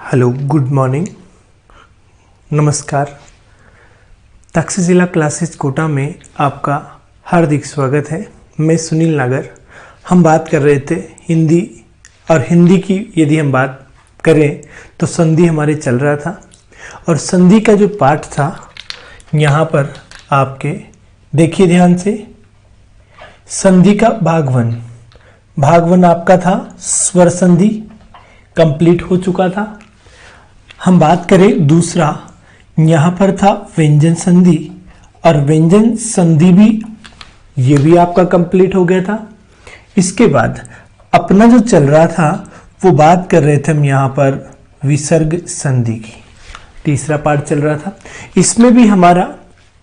Hello, good morning, नमस्कार। Takshashila classes Kota में आपका हार्दिक स्वागत है। मैं सुनील नागर। हम बात कर रहे थे हिंदी, और हिंदी की यदि हम बात करें तो संधि हमारे चल रहा था, और संधि का जो पाठ था यहाँ पर आपके देखिए ध्यान से, संधि का भाग वन आपका था स्वर संधि, कंप्लीट हो चुका था। हम बात करें दूसरा, यहाँ पर था व्यंजन संधि, और व्यंजन संधि भी ये भी आपका कंप्लीट हो गया था। इसके बाद अपना जो चल रहा था वो बात कर रहे थे हम यहाँ पर विसर्ग संधि की, तीसरा पार्ट चल रहा था। इसमें भी हमारा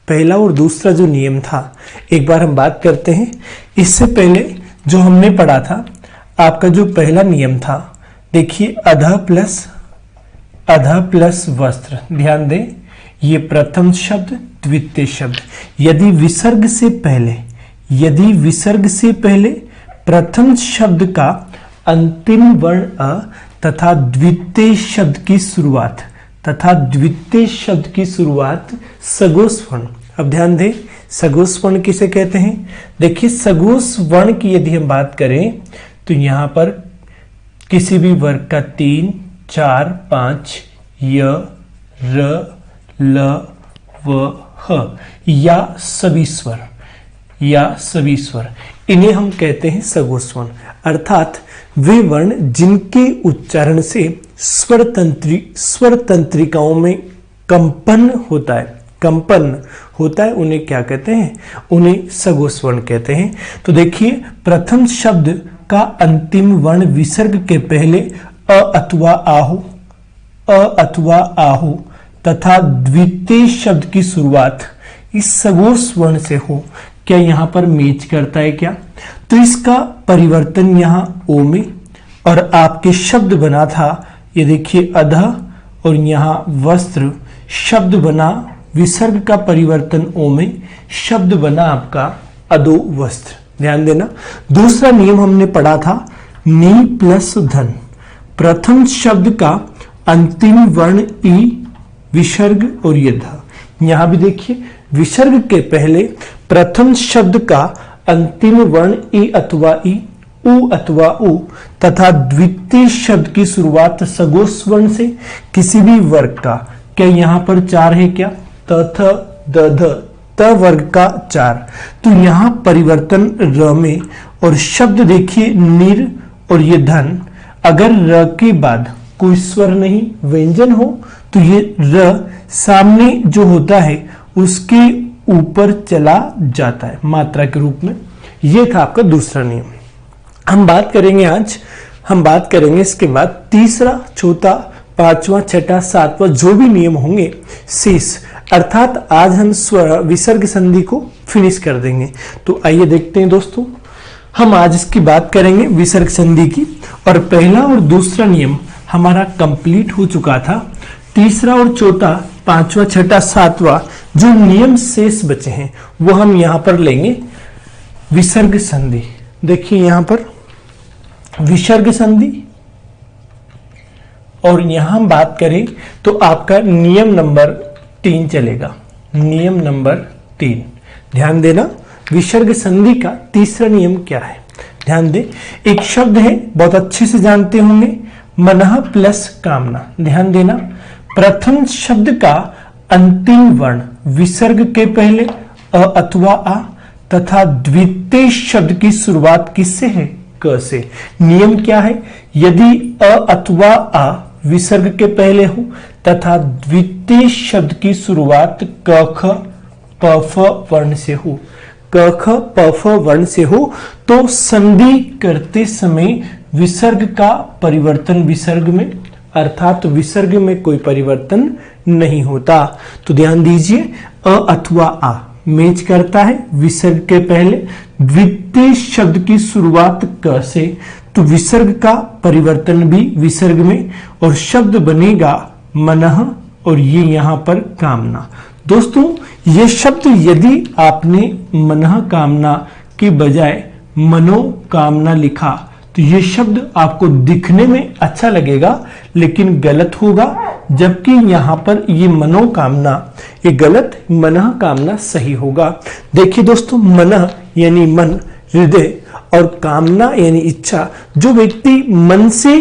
पहला और दूसरा जो नियम था एक बार हम बात करते हैं। इससे पहले जो हमने पढ़ा था, आपका जो पहला नियम था, देखिए अधः प्लस वस्त्र। ध्यान दें, ये प्रथम शब्द, द्वितीय शब्द। यदि विसर्ग से पहले प्रथम शब्द का अंतिम वर्ण अ तथा द्वितीय शब्द की शुरुआत सगोष वर्ण। अब ध्यान दें, सगोष वर्ण किसे कहते हैं? देखिए, सगोष वर्ण की यदि हम बात करें तो यहां पर किसी भी वर्ग का 3, 4, 5 य, र, ल, व, ह या सभी स्वर, इन्हें हम कहते हैं सगोष वर्ण। अर्थात वे वर्ण जिनके उच्चारण से स्वर तंत्रिकाओं में कंपन होता है, उन्हें क्या कहते हैं? उन्हें सगोष वर्ण कहते हैं। तो देखिए, प्रथम शब्द का अंतिम वर्ण विसर्ग के पहले अ अथवा आहु तथा द्वितीय शब्द की शुरुआत इस सगोष वर्ण से हो। क्या यहाँ पर मैच करता है क्या? तो इसका परिवर्तन यहाँ ओ में, और आपके शब्द बना था, ये देखिए अधः, और यहाँ वस्त्र शब्द बना, विसर्ग का परिवर्तन ओ में, शब्द बना आपका अधो वस्त्र। ध्यान देना। दूसरा नियम हमने पढ़ा था नी प्लस धन। प्रथम शब्द का अंतिम वर्ण ई, विसर्ग और ये ध। यहां भी देखिए, विसर्ग के पहले प्रथम शब्द का अंतिम वर्ण ई अथवा ई, उ अथवा उ तथा द्वितीय शब्द की शुरुआत सगोष वर्ण से किसी भी वर्ग का। क्या यहां पर 4 है क्या? त, थ, द, ध, त वर्ग का 4। तो यहां परिवर्तन र में, और शब्द देखिए निर और ये धन। अगर र के बाद कोई स्वर नहीं, व्यंजन हो, तो ये र सामने जो होता है उसके ऊपर चला जाता है मात्रा के रूप में। ये था आपका दूसरा नियम। हम बात करेंगे इसके बाद तीसरा, चौथा, पांचवा, छठा, सातवां जो भी नियम होंगे शेष, अर्थात आज हम विसर्ग संधि को फिनिश कर देंगे। तो आइए देखते हैं दोस्तों, हम आज इसकी बात करेंगे विसर्ग संधि की। और पहला और दूसरा नियम हमारा कंप्लीट हो चुका था। तीसरा और चौथा, पांचवा, छठा, सातवां जो नियम शेष बचे हैं वो हम यहां पर लेंगे। विसर्ग संधि, देखिए यहां पर विसर्ग संधि, और यहां हम बात करें तो आपका नियम नंबर 3 चलेगा। नियम नंबर 3, ध्यान देना। विसर्ग संधि का तीसरा नियम क्या है? ध्यान दें, एक शब्द है, बहुत अच्छे से जानते होंगे, मनः प्लस कामना। ध्यान देना, प्रथम शब्द का अंतिम वर्ण विसर्ग के पहले अ अथवा आ तथा द्वितीय शब्द की शुरुआत किससे है? क से। नियम क्या है? यदि अ अथवा आ विसर्ग के पहले हो तथा द्वितीय शब्द की शुरुआत क ख प फ वर्ण से हो, क ख प फ वर्ण से हो, तो संधि करते समय विसर्ग का परिवर्तन विसर्ग में, अर्थात विसर्ग में कोई परिवर्तन नहीं होता। तो ध्यान दीजिए, अ अथवा आ मैच करता है विसर्ग के पहले द्वितीय शब्द की शुरुआत क से, तो विसर्ग का परिवर्तन भी विसर्ग में, और शब्द बनेगा मनः, और ये यहां पर कामना। दोस्तों, ये शब्द यदि आपने मनः कामना के बजाय मनोकामना लिखा तो तो ये शब्द आपको दिखने में अच्छा लगेगा लेकिन गलत होगा, जबकि यहां पर ये मनोकामना, ये गलत, मनः कामना सही होगा। देखिए दोस्तों, मनः यानी मन, हृदय, और कामना यानी इच्छा। जो व्यक्ति मन से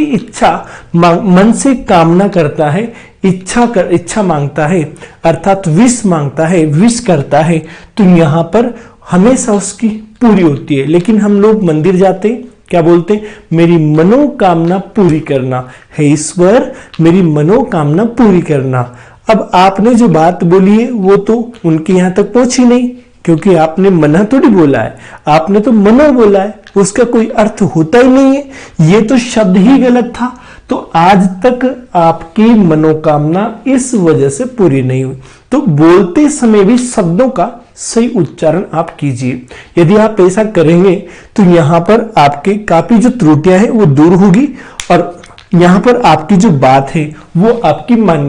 मन से कामना करता है, इच्छा मांगता है, अर्थात विश मांगता है, विश करता है, तो यहां पर हमेशा उसकी पूरी होती है। लेकिन हम लोग मंदिर जाते हैं, क्या बोलते हैं? मेरी मनोकामना पूरी करना है ईश्वर, मेरी मनोकामना पूरी करना। अब आपने जो बात बोली है वो तो उनके यहां तक पहुंची नहीं, क्योंकि आपने मना थोड़ी बोला है, आपने तो मनो बोला है, उसका कोई अर्थ होता ही नहीं है। ये तो शब्द ही गलत था। तो आज तक आपकी मनोकामना इस वजह से पूरी नहीं हुई। तो बोलते समय भी शब्दों का सही उच्चारण आप कीजिए। यदि आप ऐसा करेंगे तो यहां पर आपके काफी जो त्रुटियां हैं वो दूर होगी, और यहां पर आपकी जो बात है वो आपकी मान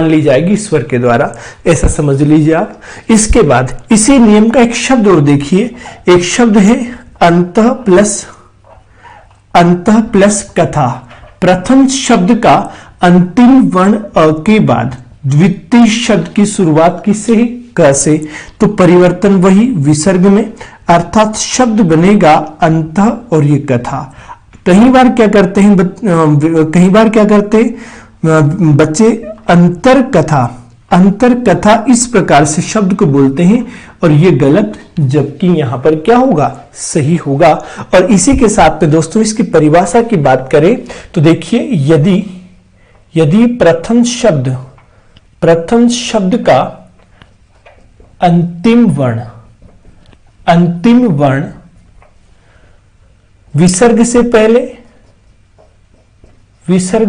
ली जाएगी ईश्वर के द्वारा, ऐसा समझ लीजिए आप। इसके बाद इसी नियम का एक शब्द और देखिए, एक शब्द है अंतः प्लस कथा। प्रथम शब्द का अंतिम वर्ण अ के बाद द्वितीय शब्द की शुरुआत किससे है? क से। तो परिवर्तन वही विसर्ग में, अर्थात शब्द बनेगा अंतः और ये कथा। कई बार क्या करते हैं बच्चे, अंतर कथा इस प्रकार से शब्द को बोलते हैं और ये गलत, जबकि यहां पर क्या होगा? सही होगा। और इसी के साथ में दोस्तों इसकी परिभाषा की बात करें तो देखिए, यदि प्रथम शब्द का अंतिम वर्ण विसर्ग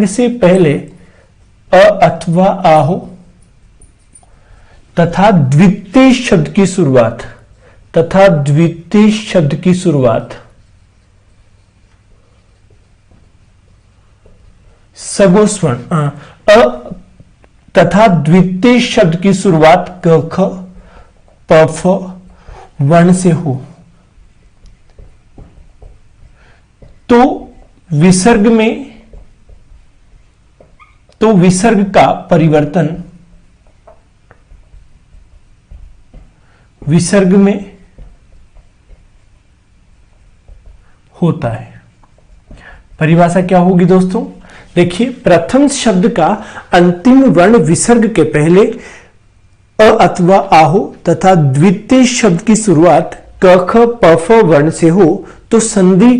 से पहले अ अथवा आ हो, तथा द्वितीय शब्द की शुरुआत सगोस्वर्ण अ तथा द्वितीय शब्द की शुरुआत क ख प फ वर्ण से हो, तो विसर्ग का परिवर्तन विसर्ग में होता है। परिभाषा क्या होगी दोस्तों? देखिए, प्रथम शब्द का अंतिम वर्ण विसर्ग के पहले अ अथवा आ हो तथा द्वितीय शब्द की शुरुआत क ख प फ वर्ण से हो, तो संधि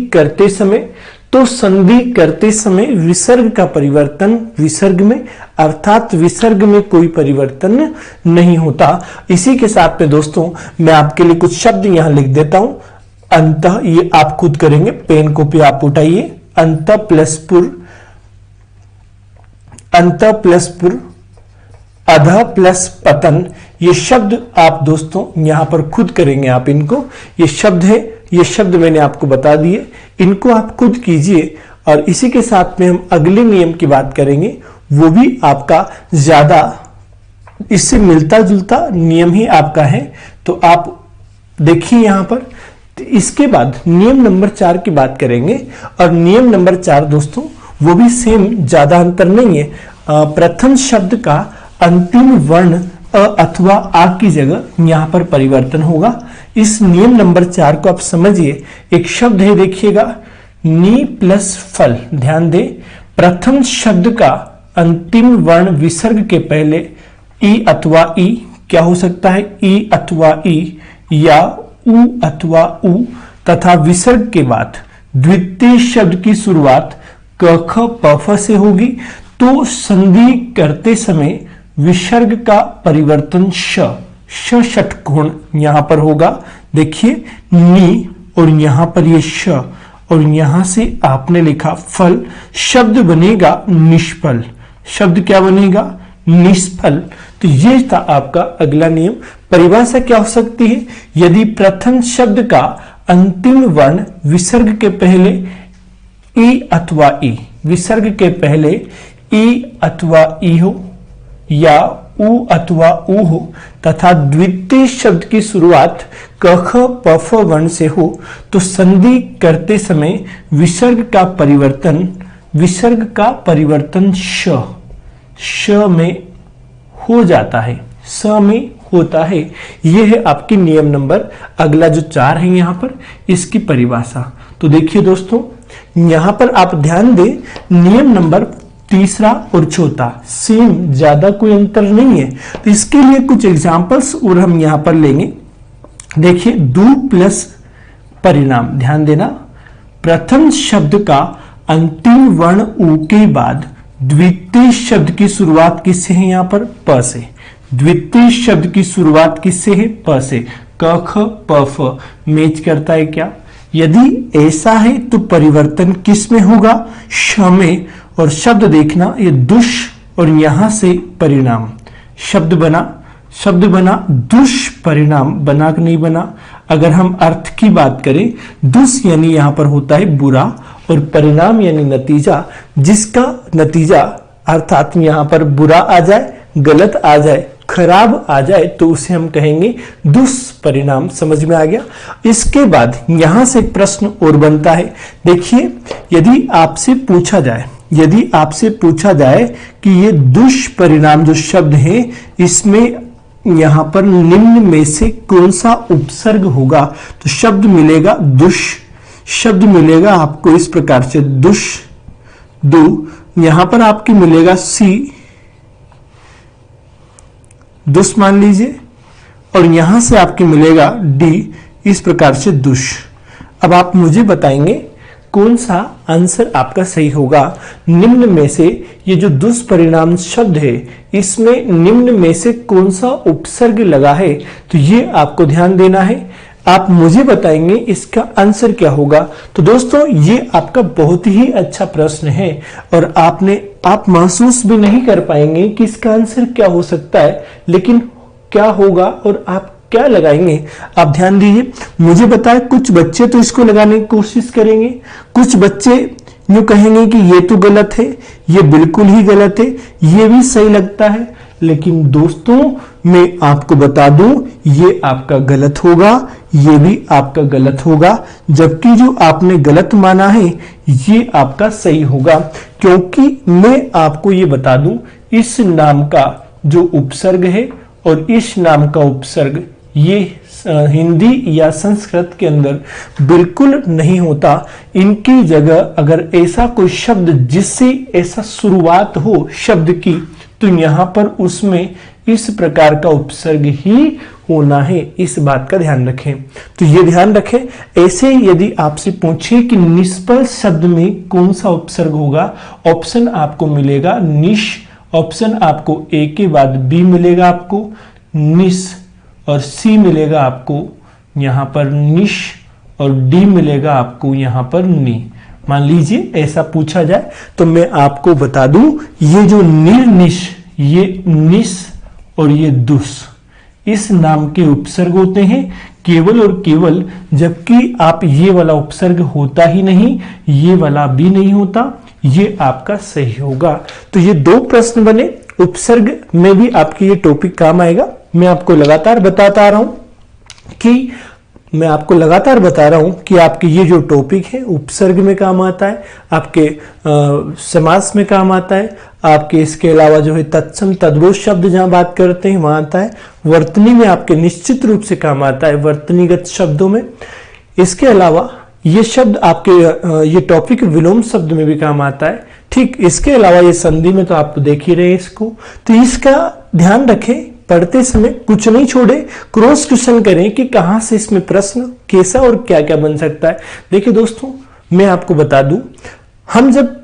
करते समय विसर्ग का परिवर्तन विसर्ग में, अर्थात विसर्ग में कोई परिवर्तन नहीं होता। इसी के साथ में दोस्तों मैं आपके लिए कुछ शब्द यहां लिख देता हूं। अंतः, ये आप खुद करेंगे, पेन कॉपी आप उठाइए। अंतः प्लस पुर, अधः प्लस पतन, ये शब्द आप दोस्तों यहां पर खुद करेंगे। आप इनको, ये शब्द है, ये शब्द मैंने आपको बता दिए, इनको आप खुद कीजिए। और इसी के साथ में हम अगले नियम की बात करेंगे, वो भी आपका ज्यादा इससे मिलता जुलता नियम ही आपका है। तो आप देखिए यहां पर। तो इसके बाद नियम नंबर 4 की बात करेंगे, और नियम नंबर 4 दोस्तों वो भी सेम, ज्यादा अंतर नहीं है। प्रथम शब्द का अंतिम वर्ण अ अथवा आ की जगह यहां पर परिवर्तन होगा। इस नियम नंबर 4 को आप समझिए। एक शब्द है, देखिएगा, नी प्लस फल। ध्यान दे, प्रथम शब्द का अंतिम वर्ण विसर्ग के पहले ई अथवा ई, क्या हो सकता है? ई अथवा ई या उ अथवा उ, तथा विसर्ग के बाद द्वितीय शब्द की शुरुआत क ख प फ से होगी। तो संधि करते समय विसर्ग का परिवर्तन षटकोण यहां पर होगा। देखिए, नी और यहां पर ये श, और यहां से आपने लिखा फल, शब्द बनेगा निष्फल। शब्द क्या बनेगा? निष्फल। तो ये था आपका अगला नियम। परिभाषा क्या हो सकती है? यदि प्रथम शब्द का अंतिम वर्ण विसर्ग के पहले ई अथवा ई, विसर्ग के पहले ई अथवा ई हो या उ अथवा उ हो, तथा द्वितीय शब्द की शुरुआत क ख प फ वर्ण से हो तो संधि करते समय विसर्ग का परिवर्तन श में हो जाता है, स में होता है। यह है आपके नियम नंबर। अगला जो 4 है यहां पर इसकी परिभाषा। तो देखिए दोस्तों, यहां पर आप ध्यान दें, नियम नंबर 3 और 4 सेम, ज्यादा कोई अंतर नहीं है। तो इसके लिए कुछ एग्जांपल्स और हम यहां पर लेंगे। देखिए, दू प्लस परिणाम, ध्यान देना, प्रथम शब्द का अंतिम वर्ण उ के बाद द्वितीय शब्द की शुरुआत किससे है? यहां पर प से। द्वितीय शब्द की शुरुआत किससे है? प से। क ख प फ मैच करता है क्या? यदि ऐसा है तो परिवर्तन किस में होगा? श में। और शब्द देखना, ये दुष और यहां से परिणाम, शब्द बना दुष्परिणाम, बना कि नहीं बना? अगर हम अर्थ की बात करें, दुष यानी यहां पर होता है बुरा और परिणाम यानी नतीजा, जिसका नतीजा अर्थात यहां पर बुरा आ जाए, गलत आ जाए, खराब आ जाए तो उसे हम कहेंगे दुष्परिणाम। समझ में आ गया? इसके बाद यहां से एक प्रश्न और बनता है। देखिए, यदि आपसे पूछा जाए कि ये दुष्परिणाम जो शब्द है, इसमें यहां पर निम्न में से कौन सा उपसर्ग होगा? तो शब्द मिलेगा आपको इस प्रकार से, यहां पर आपकी मिलेगा सी, दुष मान लीजिए, और यहां से आपकी मिलेगा डी, इस प्रकार से दुष। अब आप मुझे बताएंगे कौन सा आंसर आपका सही होगा। निम्न में से ये जो दुष्परिणाम शब्द है, इसमें निम्न में से कौन सा उपसर्ग लगा है? तो ये आपको ध्यान देना है। आप मुझे बताएंगे इसका आंसर क्या होगा। तो दोस्तों, ये आपका बहुत ही अच्छा प्रश्न है और आप महसूस भी नहीं कर पाएंगे कि इसका आंसर क्या हो सकता है, लेकिन क्या होगा और आप क्या लगाएंगे। आप ध्यान दीजिए, मुझे बताएं, कुछ बच्चे तो इसको लगाने की कोशिश करेंगे, कुछ बच्चे यूं कहेंगे कि ये तो गलत है, ये बिल्कुल ही गलत है, ये भी सही लगता है। लेकिन दोस्तों, मैं आपको बता दूं, ये आपका गलत होगा, ये भी आपका गलत होगा, जबकि जो आपने गलत माना है ये आपका सही होगा। क्योंकि मैं आपको ये बता दूं, इस नाम का जो उपसर्ग है और इस नाम का उपसर्ग, ये हिंदी या संस्कृत के अंदर बिल्कुल नहीं होता। इनकी जगह अगर ऐसा कोई शब्द जिससे ऐसा शुरुआत हो शब्द की, तो यहां पर उसमें इस प्रकार का उपसर्ग ही होना है। इस बात का ध्यान रखें। तो ये ध्यान रखें, ऐसे यदि आपसे पूछे कि निष्फल शब्द में कौन सा उपसर्ग होगा, ऑप्शन आपको मिलेगा निश, ऑप्शन आपको ए के बाद बी मिलेगा आपको निस, और सी मिलेगा आपको यहां पर निश, और डी मिलेगा आपको यहां पर नी। मान लीजिए ऐसा पूछा जाए तो मैं आपको बता दूं, ये जो निर्निश, ये निस और ये दुस, इस नाम के उपसर्ग होते हैं केवल और केवल, जबकि आप ये वाला उपसर्ग होता ही नहीं, ये वाला भी नहीं होता। ये आपका सही होगा। तो ये 2 प्रश्न बने, उपसर्ग में भी आपकी ये टॉपिक काम आएगा। मैं आपको लगातार बताता आ रहा हूं कि आपके ये जो टॉपिक है उपसर्ग में काम आता है, आपके समास में काम आता है, आपके इसके अलावा जो है तत्सम तद्भव शब्द जहां बात करते हैं वहां आता है, वर्तनी में आपके निश्चित रूप से काम आता है, वर्तनीगत शब्दों में। इसके अलावा ये शब्द आपके ये टॉपिक विलोम शब्द में भी काम आता है। ठीक, इसके अलावा ये संधि में तो आप देख ही रहे हैं इसको। तो इसका ध्यान रखें, पढ़ते समय कुछ नहीं छोड़े, क्रॉस क्वेश्चन करें कि कहां से इसमें प्रश्न कैसा और क्या क्या बन सकता है। देखिए दोस्तों, मैं आपको बता दूं, हम जब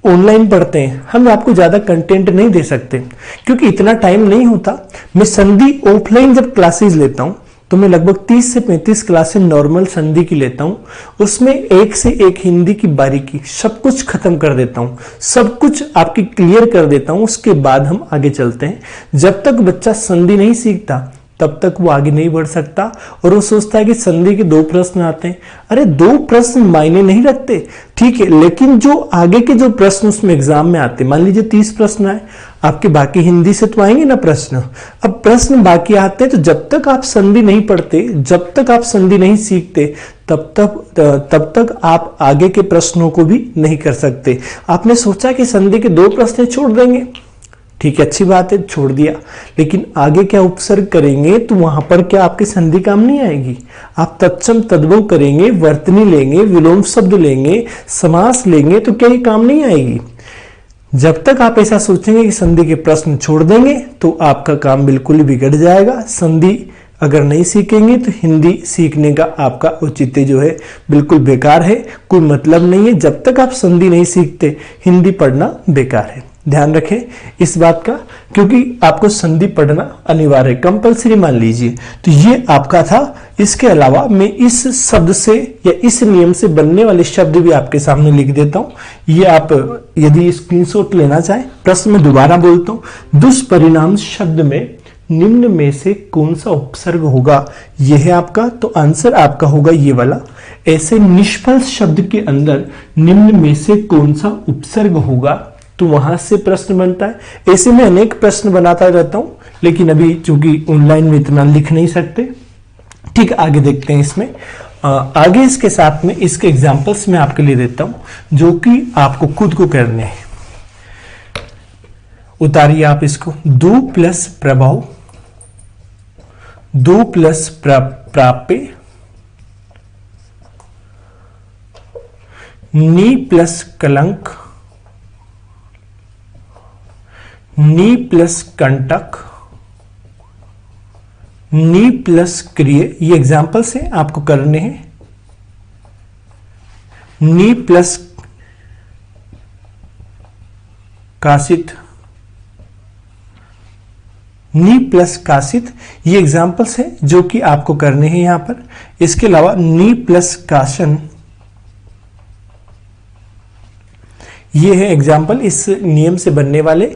ऑनलाइन पढ़ते हैं हम आपको ज्यादा कंटेंट नहीं दे सकते क्योंकि इतना टाइम नहीं होता। मैं संधि ऑफलाइन जब क्लासेस लेता हूं तो मैं लगभग 30 से 35 क्लासेस नॉर्मल संधि की लेता हूं, उसमें एक से एक हिंदी की बारीकी सब कुछ खत्म कर देता हूं, सब कुछ आपकी क्लियर कर देता हूं। उसके बाद हम आगे चलते हैं। जब तक बच्चा संधि नहीं सीखता तब तक वो आगे नहीं बढ़ सकता और वो सोचता है कि संधि के 2 प्रश्न आते हैं। अरे 2 प्रश्न मायने नहीं रखते, ठीक है, लेकिन जो आगे के जो प्रश्न उसमें एग्जाम में आते, मान लीजिए 30 प्रश्न आए आपके, बाकी हिंदी से तो आएंगे ना प्रश्न। अब प्रश्न बाकी आते हैं तो जब तक आप संधि नहीं पढ़ते, जब तक आप संधि नहीं सीखते, तब तक आप आगे के प्रश्नों को भी नहीं कर सकते। आपने सोचा कि संधि के 2 प्रश्न छोड़ देंगे, ठीक है, अच्छी बात है, छोड़ दिया, लेकिन आगे क्या उपसर्ग करेंगे तो वहां पर क्या आपकी संधि काम नहीं आएगी। आप तत्सम तद्भव करेंगे, वर्तनी लेंगे, विलोम शब्द लेंगे, समास लेंगे, तो क्या ये काम नहीं आएगी। जब तक आप ऐसा सोचेंगे कि संधि के प्रश्न छोड़ देंगे तो आपका काम बिल्कुल ही बिगड़ जाएगा। संधि अगर नहीं सीखेंगे तो हिंदी सीखने का आपका औचित्य जो है बिल्कुल बेकार है, कोई मतलब नहीं है। जब तक आप संधि नहीं सीखते हिंदी पढ़ना बेकार है, ध्यान रखें इस बात का, क्योंकि आपको संधि पढ़ना अनिवार्य है, कंपलसरी मान लीजिए। तो ये आपका था। इसके अलावा मैं इस शब्द से या इस नियम से बनने वाले शब्द भी आपके सामने लिख देता हूं। ये आप यदि स्क्रीनशॉट लेना चाहें, प्रश्न में दोबारा बोलता हूं। दुष्परिणाम शब्द में निम्न में से कौन सा उपसर्ग होगा, यह है आपका, तो आंसर आपका होगा ये वाला। ऐसे निष्फल शब्द के अंदर निम्न में से कौन सा उपसर्ग होगा, तो वहां से प्रश्न बनता है। ऐसे में अनेक प्रश्न बनाता रहता हूं, लेकिन अभी चूंकि ऑनलाइन में इतना लिख नहीं सकते। ठीक, आगे देखते हैं। इसमें आगे इसके साथ में इसके एग्जांपल्स मैं आपके लिए देता हूं जो कि आपको खुद को करने हैं। उतारिए आप इसको। दो प्लस प्रभाव, दो प्लस प्राप्य, नी प्लस कलंक, नी प्लस कंटक, नी प्लस क्रिय, ये एग्जाम्पल से आपको करने हैं। नी प्लस कासित, नी प्लस कासित, ये एग्जाम्पल्स है जो कि आपको करने हैं यहां पर। इसके अलावा नी प्लस काशन, ये है एग्जाम्पल इस नियम से बनने वाले।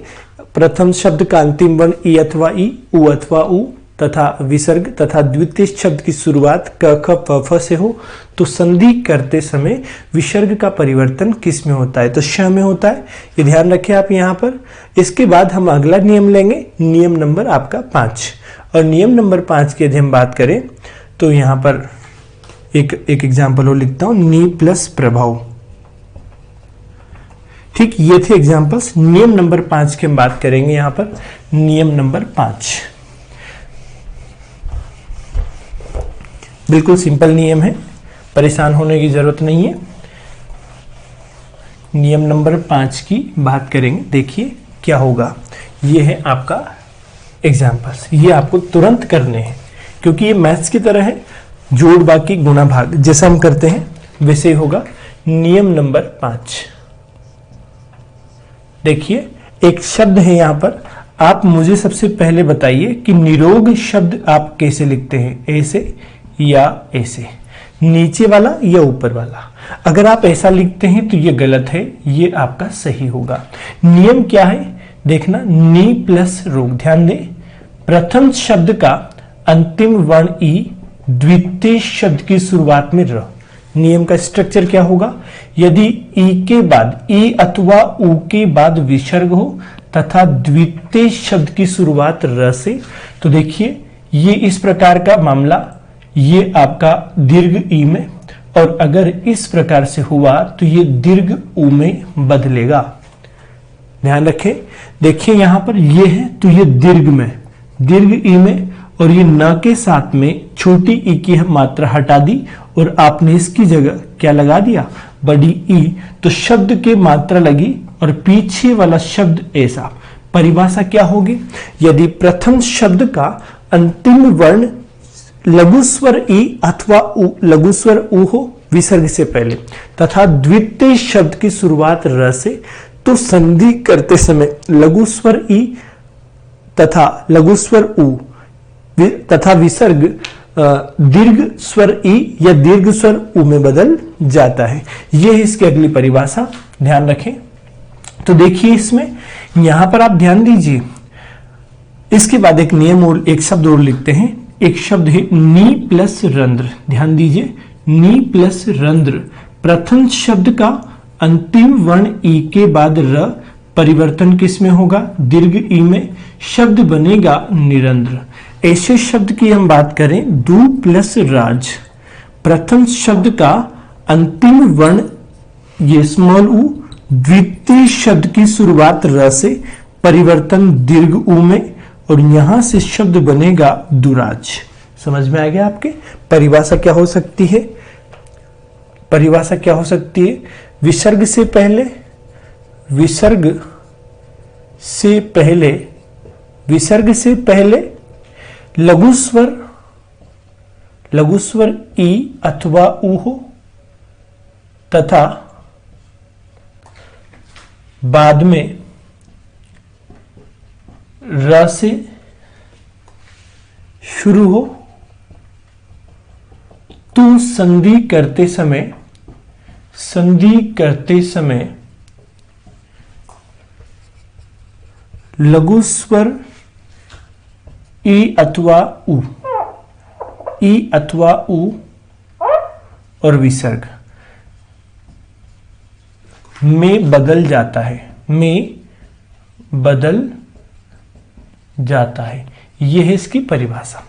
प्रथम शब्द का अंतिम वर्ण ई अथवा ई, उ अथवा उ तथा विसर्ग तथा द्वितीय शब्द की शुरुआत क ख प फ से हो तो संधि करते समय विसर्ग का परिवर्तन किस में होता है, तो श में होता है। ये ध्यान रखें आप यहाँ पर। इसके बाद हम अगला नियम लेंगे, नियम नंबर आपका 5। और नियम नंबर 5 की यदि हम बात करें तो यहाँ पर एक एग्जाम्पल और लिखता हूं, नी प्लस प्रभाव। ठीक, ये थे एग्जाम्पल्स। नियम नंबर 5 की हम बात करेंगे यहाँ पर। नियम नंबर 5 बिल्कुल सिंपल नियम है, परेशान होने की जरूरत नहीं है। नियम नंबर 5 की बात करेंगे, देखिए क्या होगा। ये है आपका एग्जाम्पल्स, ये आपको तुरंत करने हैं क्योंकि ये मैथ्स की तरह है, जोड़ बाकी गुणा भाग जैसा हम करते हैं वैसे ही होगा। नियम नंबर 5 देखिए, एक शब्द है यहां पर। आप मुझे सबसे पहले बताइए कि निरोग शब्द आप कैसे लिखते हैं, ऐसे या ऐसे, नीचे वाला या ऊपर वाला। अगर आप ऐसा लिखते हैं तो ये गलत है, ये आपका सही होगा। नियम क्या है देखना, नी प्लस रोग। ध्यान दें, प्रथम शब्द का अंतिम वर्ण ई, द्वितीय शब्द की शुरुआत में र। नियम का स्ट्रक्चर क्या होगा, यदि ई के बाद, ई अथवा उ के बाद विसर्ग हो तथा द्वितीय शब्द की शुरुआत र से, तो देखिए ये इस प्रकार का मामला, ये आपका दीर्घ ई में, और अगर इस प्रकार से हुआ तो ये दीर्घ उ में बदलेगा। ध्यान रखें, देखिए यहां पर ये है तो ये दीर्घ में, दीर्घ ई में, और ये न के साथ में छोटी ई की मात्रा हटा दी और आपने इसकी जगह क्या लगा दिया, बड़ी ई। तो शब्द के मात्रा लगी और पीछे वाला शब्द ऐसा। परिभाषा क्या होगी, यदि प्रथम शब्द का अंतिम वर्ण लघु स्वर ई अथवा उ, लघु स्वर उ हो विसर्ग से पहले, तथा द्वितीय शब्द की शुरुआत र से, तो संधि करते समय लघु स्वर ई तथा लघु स्वर उ तथा विसर्ग दीर्घ स्वर ई या दीर्घ स्वर उ में बदल जाता है। यह है इसकी अगली परिभाषा, ध्यान रखें। तो देखिए इसमें यहां पर आप ध्यान दीजिए, इसके बाद एक नियम और एक शब्द और लिखते हैं। एक शब्द है नी प्लस रंध्र। ध्यान दीजिए, नी प्लस रंध्र। प्रथम शब्द का अंतिम वर्ण ई के बाद र परिवर्तन किस में होगा? दीर्घ ई में। शब्द बनेगा निरंध्र। ऐसे शब्द की हम बात करें, दू प्लस राज। प्रथम शब्द का अंतिम वर्ण ये स्मॉल ऊ, द्वितीय शब्द की शुरुआत र से, परिवर्तन दीर्घ ऊ में, और यहां से शब्द बनेगा दुराज। समझ में आ गया आपके? परिभाषा क्या हो सकती है? परिभाषा क्या हो सकती है? विसर्ग से पहले, विसर्ग से पहले, विसर्ग से पहले लघु स्वर, लघु स्वर ई अथवा ऊ हो, तथा बाद में र से शुरू हो, तो संधि करते समय, संधि करते समय लघु स्वर ई अथवा उ, ई अथवा उ और विसर्ग में बदल जाता है, में बदल जाता है। यह है इसकी परिभाषा।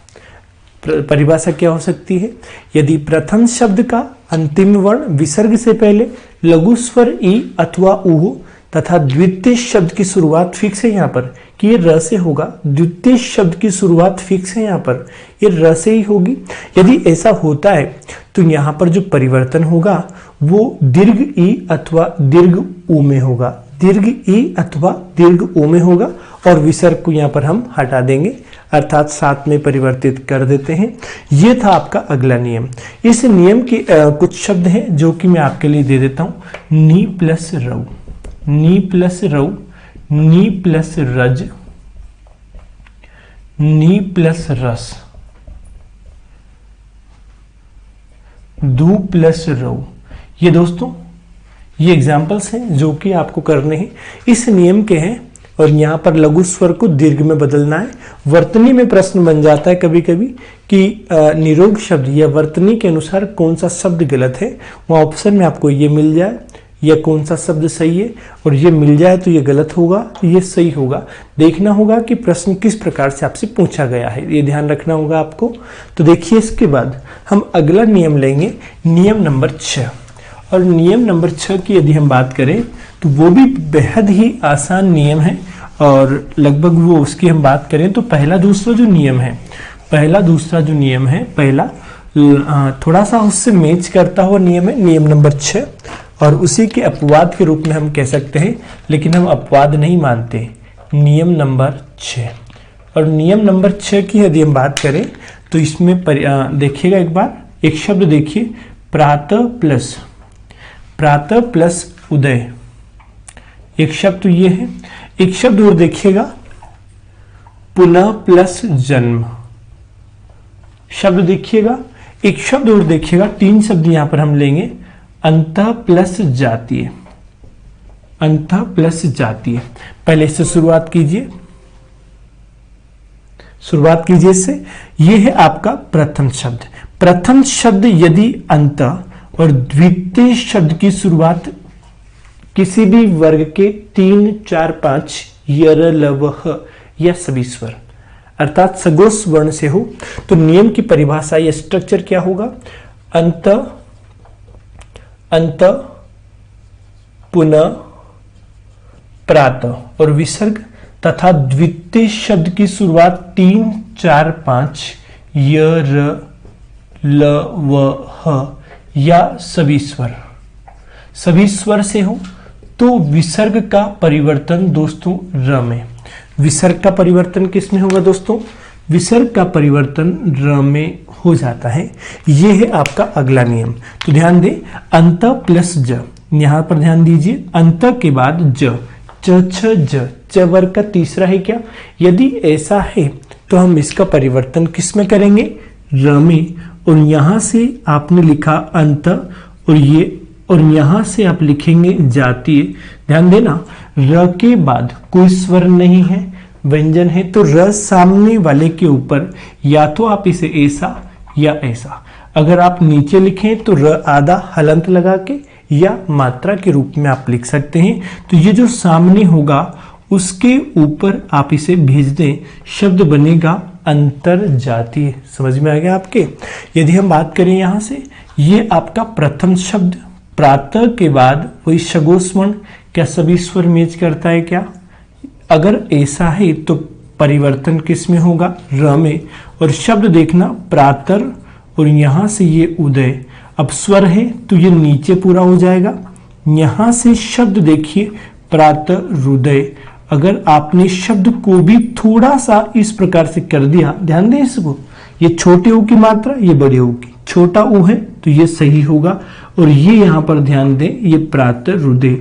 परिभाषा क्या हो सकती है? यदि प्रथम शब्द का अंतिम वर्ण विसर्ग से पहले लघु स्वर ई अथवा उ हो, तथा द्वितीय शब्द की शुरुआत फिक्स है यहाँ पर कि ये र से होगा, द्वितीय शब्द की शुरुआत फिक्स है यहाँ पर, ये र से ही होगी। यदि ऐसा होता है तो यहाँ पर जो परिवर्तन होगा वो दीर्घ ई अथवा दीर्घ ऊ में होगा, दीर्घ ई अथवा दीर्घ ऊ में होगा, और विसर्ग को यहाँ पर हम हटा देंगे, अर्थात साथ में परिवर्तित कर देते हैं। ये था आपका अगला नियम। इस नियम के कुछ शब्द हैं जो कि मैं आपके लिए दे देता हूँ। नी प्लस रऊ, नी प्लस रऊ, नी प्लस रज, नी प्लस रस, दू प्लस रऊ। ये दोस्तों ये एग्जाम्पल्स हैं जो कि आपको करने हैं, इस नियम के हैं। और यहाँ पर लघु स्वर को दीर्घ में बदलना है। वर्तनी में प्रश्न बन जाता है कभी कभी कि निरोग शब्द या वर्तनी के अनुसार कौन सा शब्द गलत है, वहाँ ऑप्शन में आपको ये मिल जाए या कौन सा शब्द सही है, और ये मिल जाए तो ये गलत होगा, ये सही होगा। देखना होगा कि प्रश्न किस प्रकार से आपसे पूछा गया है, ये ध्यान रखना होगा आपको। तो देखिए, इसके बाद हम अगला नियम लेंगे, नियम नंबर 6। और नियम नंबर 6 की यदि हम बात करें तो वो भी बेहद ही आसान नियम है, और लगभग वो उसकी हम बात करें तो पहला दूसरा जो नियम है, पहला दूसरा जो नियम है, पहला थोड़ा सा उससे मैच करता हुआ नियम है, नियम नंबर 6, और उसी के अपवाद के रूप में हम कह सकते हैं, लेकिन हम अपवाद नहीं मानते। नियम नंबर 6, और नियम नंबर 6 की यदि हम बात करें तो इसमें देखिएगा एक बार, एक शब्द देखिए, प्रातः प्लस उदय, एक शब्द तो ये है। एक शब्द और देखिएगा, पुनः प्लस जन्म, शब्द देखिएगा। एक शब्द और देखिएगा, 3 शब्द यहां पर हम लेंगे, अंतः प्लस जातीय, अंतः प्लस जातीय। पहले इससे शुरुआत कीजिए, शुरुआत कीजिए इससे। यह है आपका प्रथम शब्द। प्रथम शब्द यदि अंतः और द्वितीय शब्द की शुरुआत किसी भी वर्ग के 3, 4, 5 यर लव ह या सभी स्वर अर्थात सगोस वर्ण से हो, तो नियम की परिभाषा या स्ट्रक्चर क्या होगा? अंत, अंत, पुनः, प्रातः और विसर्ग, तथा द्वितीय शब्द की शुरुआत 3, 4, 5 य ल व ह या सभी स्वर से हो, तो विसर्ग का परिवर्तन दोस्तों र में। विसर्ग का परिवर्तन किस में होगा दोस्तों? विसर्ग का परिवर्तन र में हो जाता है। यह है आपका अगला नियम। तो ध्यान दें, अंत प्लस ज, यहां पर ध्यान दीजिए, अंत के बाद ज, छ ज, च वर्ग का तीसरा है क्या? यदि ऐसा है तो हम इसका परिवर्तन किस में करेंगे? र में। और यहां से आपने लिखा अंत, और यहां से आप लिखेंगे जातीय। ध्यान देना, र के बाद कोई स्वर नहीं है, व्यंजन है तो र सामने वाले के ऊपर या तो आप इसे ऐसा या ऐसा, अगर आप नीचे लिखें तो र आधा हलंत लगा के या मात्रा के रूप में आप लिख सकते हैं। तो ये जो सामने होगा उसके ऊपर आप इसे भेज दें, शब्द बनेगा अंतरजातीय। समझ में आ गया आपके। यदि हम बात करें यहां से, ये आपका प्रथम शब्द प्रातः के बाद वही सगोष वर्ण, क्या सभी स्वर मैच करता है क्या? अगर ऐसा है तो परिवर्तन किस में होगा? र में। और शब्द देखना प्रातर और यहां से ये उदय, अब स्वर है तो ये नीचे पूरा हो जाएगा। यहां से शब्द देखिए प्रातः हृदय, अगर आपने शब्द को भी थोड़ा सा इस प्रकार से कर दिया, ध्यान दें इसको, ये छोटे ऊ की मात्रा, ये बड़े ऊ की, छोटा ऊ है तो ये सही होगा। और ये यहां पर ध्यान दें, ये प्रातः हृदय,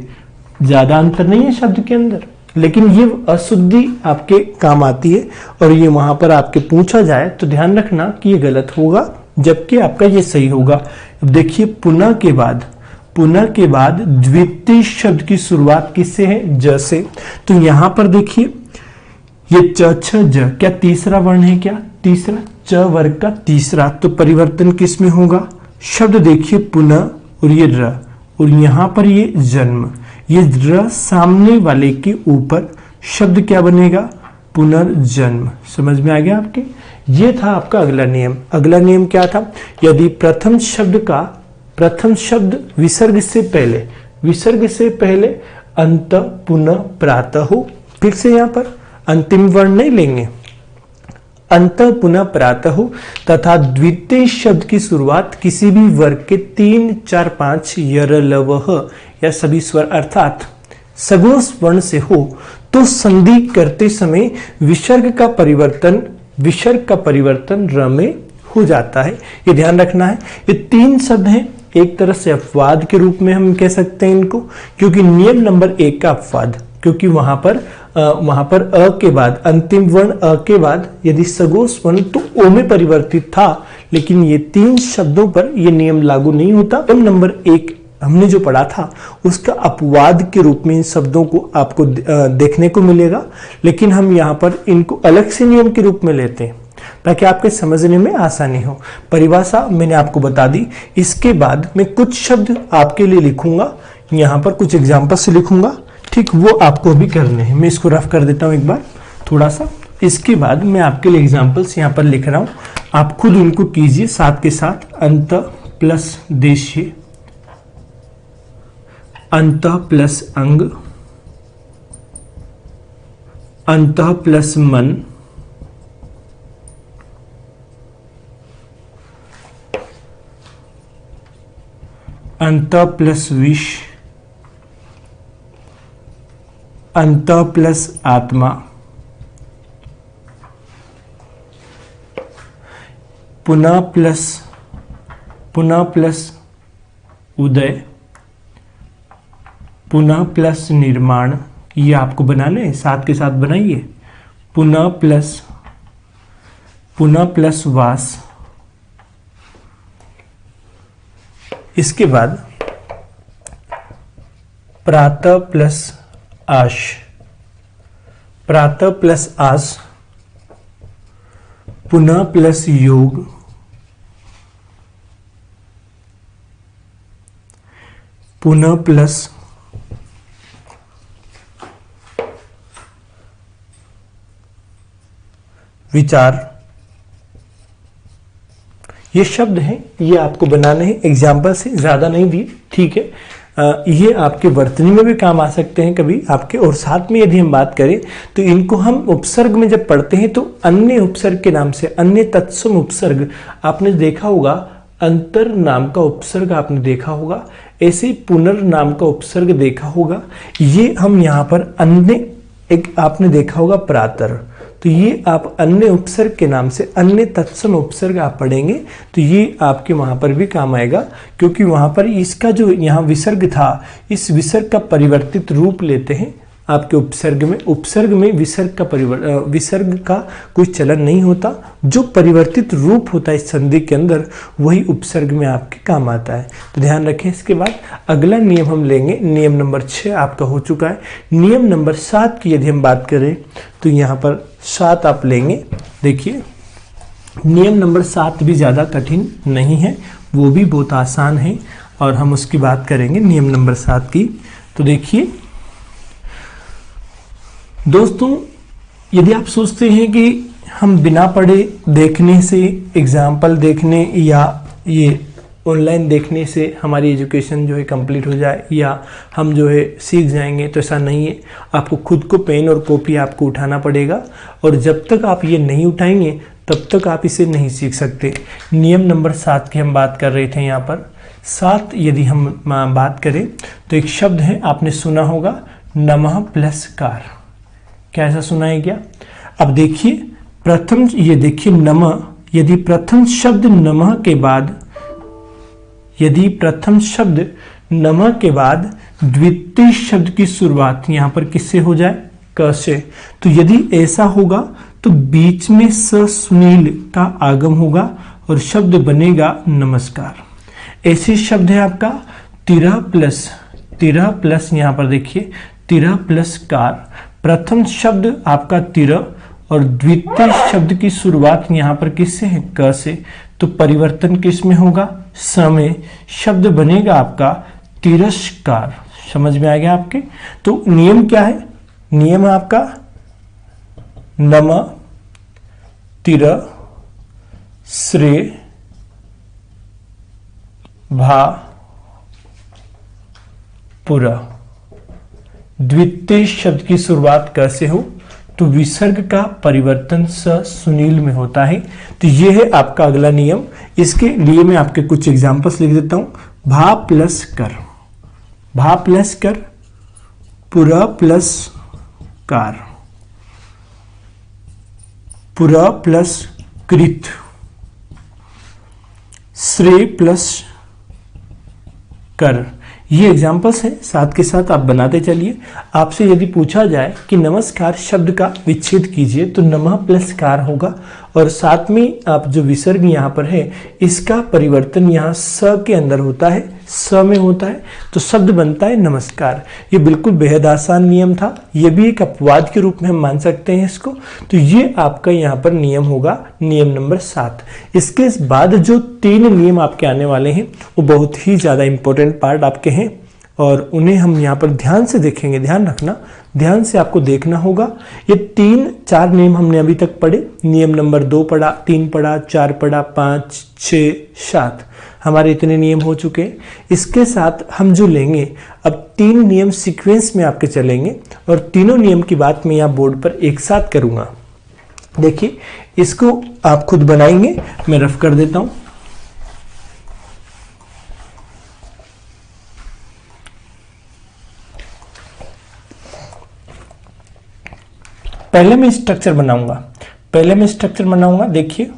ज्यादा अंतर नहीं है शब्द के अंदर, लेकिन ये अशुद्धि आपके काम आती है और ये वहां पर आपके पूछा जाए तो ध्यान रखना कि ये गलत होगा, जबकि आपका ये सही होगा। देखिए पुनः के बाद द्वितीय शब्द की शुरुआत किससे है? ज से। तो यहां पर देखिए ये च छ ज, क्या तीसरा वर्ण है? क्या तीसरा, च वर्ग का तीसरा। तो परिवर्तन किस में होगा? शब्द देखिए पुनः और ये र, और यहां पर ये जन्म, ये र सामने वाले के ऊपर शब्द क्या बनेगा? पुनर्जन्म। समझ में आ गया आपके। ये था आपका अगला नियम। अगला नियम क्या था? यदि प्रथम शब्द विसर्ग से पहले अंत पुनः प्रातः हो, फिर से यहां पर अंतिम वर्ण नहीं लेंगे, अंत पुनः प्रातः हो, तथा द्वितीय शब्द की शुरुआत किसी भी वर्ग के 3, 4, 5 यर लव या सभी स्वर अर्थात सगोष वर्ण से हो तो संधि करते समय विसर्ग का परिवर्तन र में हो जाता है। ये ध्यान रखना है। ये 3 शब्द हैं, एक तरह से अपवाद के रूप में हम कह सकते हैं इनको, क्योंकि नियम नंबर 1 का अपवाद, क्योंकि वहां पर अ के बाद, अंतिम वर्ण अ के बाद यदि सगोष वर्ण तो ओ में परिवर्तित था, लेकिन ये 3 शब्दों पर ये नियम लागू नहीं होता। नियम नंबर 1 हमने जो पढ़ा था उसका अपवाद के रूप में इन शब्दों को आपको देखने को मिलेगा, लेकिन हम यहाँ पर इनको अलग से नियम के रूप में लेते हैं ताकि आपके समझने में आसानी हो। परिभाषा मैंने आपको बता दी। इसके बाद मैं कुछ शब्द आपके लिए लिखूंगा, यहाँ पर कुछ एग्जाम्पल से लिखूंगा, ठीक, वो आपको भी करने हैं। मैं इसको रफ कर देता हूँ एक बार थोड़ा सा। इसके बाद मैं आपके लिए एग्जाम्पल्स यहाँ पर लिख रहा हूँ, आप खुद उनको कीजिए साथ के साथ। अंत प्लस देशीय, अंत प्लस अंग, अंत प्लस मन, अंत प्लस विष, अंत प्लस आत्मा, पुनः प्लस उदय, पुनः प्लस निर्माण, ये आपको बनाना है, साथ के साथ बनाइए। पुनः प्लस वास। इसके बाद प्रातः प्लस आश, प्रातः प्लस आस, पुनः प्लस योग, पुनः प्लस विचार। ये शब्द हैं, ये आपको बनाने हैं, एग्जाम्पल से, ज्यादा नहीं दिए, ठीक है। ये आपके वर्तनी में भी काम आ सकते हैं कभी आपके। और साथ में यदि हम बात करें तो इनको हम उपसर्ग में जब पढ़ते हैं तो अन्य उपसर्ग के नाम से, अन्य तत्सम उपसर्ग आपने देखा होगा, अंतर नाम का उपसर्ग आपने देखा होगा, ऐसे पुनर् नाम का उपसर्ग देखा होगा। ये हम यहाँ पर अन्य, एक आपने देखा होगा प्रातर, तो ये आप अन्य उपसर्ग के नाम से, अन्य तत्सम उपसर्ग आप पढ़ेंगे तो ये आपके वहां पर भी काम आएगा, क्योंकि वहां पर इसका जो यहाँ विसर्ग था, इस विसर्ग का परिवर्तित रूप लेते हैं आपके उपसर्ग में विसर्ग का कोई चलन नहीं होता। जो परिवर्तित रूप होता है इस संधि के अंदर वही उपसर्ग में आपके काम आता है, तो ध्यान रखें। इसके बाद अगला नियम हम लेंगे, नियम नंबर 6 आपका हो चुका है। नियम नंबर 7 की यदि हम बात करें तो यहाँ पर 7 आप लेंगे। देखिए नियम नंबर 7 भी ज़्यादा कठिन नहीं है, वो भी बहुत आसान है और हम उसकी बात करेंगे नियम नंबर 7 की। तो देखिए दोस्तों, यदि आप सोचते हैं कि हम बिना पढ़े देखने से, एग्जाम्पल देखने या ये ऑनलाइन देखने से हमारी एजुकेशन जो है कंप्लीट हो जाए या हम जो है सीख जाएंगे, तो ऐसा नहीं है। आपको खुद को पेन और कॉपी आपको उठाना पड़ेगा और जब तक आप ये नहीं उठाएंगे तब तक आप इसे नहीं सीख सकते। नियम नंबर 7 की हम बात कर रहे थे। यहाँ पर 7 यदि हम बात करें तो एक शब्द है, आपने सुना होगा नमः प्लस कार। कैसा सुना है क्या? अब देखिए प्रथम, ये देखिए नमः, यदि प्रथम शब्द नमः के बाद, यदि प्रथम शब्द नमः के बाद द्वितीय शब्द की शुरुआत यहाँ पर किससे हो जाए? क से। तो यदि ऐसा होगा तो बीच में स सुनील का आगम होगा और शब्द बनेगा नमस्कार। ऐसे शब्द है आपका तिरह प्लस यहाँ पर देखिए तिरह प्लस कार। प्रथम शब्द आपका तिरह और द्वितीय शब्द की शुरुआत यहाँ पर किससे है? क से। तो परिवर्तन किस में होगा? स में। शब्द बनेगा आपका तिरस्कार। समझ में आ गया आपके? तो नियम क्या है? नियम है आपका नम तिर श्रे भा पुरा। द्वितीय शब्द की शुरुआत कैसे हो? तो विसर्ग का परिवर्तन स सुनील में होता है। तो ये है आपका अगला नियम। इसके लिए मैं आपके कुछ एग्जांपल्स लिख देता हूं। भा प्लस कर, भा प्लस कर, पुरा प्लस कार, पुरा प्लस कृत, श्रेय प्लस कर। ये एग्जाम्पल्स हैं, साथ के साथ आप बनाते चलिए। आपसे यदि पूछा जाए कि नमस्कार शब्द का विच्छेद कीजिए तो नमः प्लस कार होगा और साथ में आप जो विसर्ग यहाँ पर है इसका परिवर्तन यहाँ स के अंदर होता है, स में होता है, तो शब्द बनता है नमस्कार। ये बिल्कुल बेहद आसान नियम था। ये भी एक अपवाद के रूप में हम मान सकते हैं इसको। तो ये आपका यहाँ पर नियम होगा, नियम नंबर 7। इसके बाद जो 3 नियम आपके आने वाले हैं वो बहुत ही ज़्यादा इंपॉर्टेंट पार्ट आपके हैं और उन्हें हम यहाँ पर ध्यान से देखेंगे। ध्यान रखना, ध्यान से आपको देखना होगा। ये 3-4 नियम हमने अभी तक पढ़े। नियम नंबर 2 पढ़ा, 3 पढ़ा, 4 पढ़ा, 5, 6, 7, हमारे इतने नियम हो चुके हैं। इसके साथ हम जो लेंगे अब 3 नियम सीक्वेंस में आपके चलेंगे और तीनों नियम की बात मैं यहाँ बोर्ड पर एक साथ करूँगा। देखिए इसको आप खुद बनाएंगे, मैं रफ कर देता हूँ। पहले मैं स्ट्रक्चर बनाऊंगा, देखिए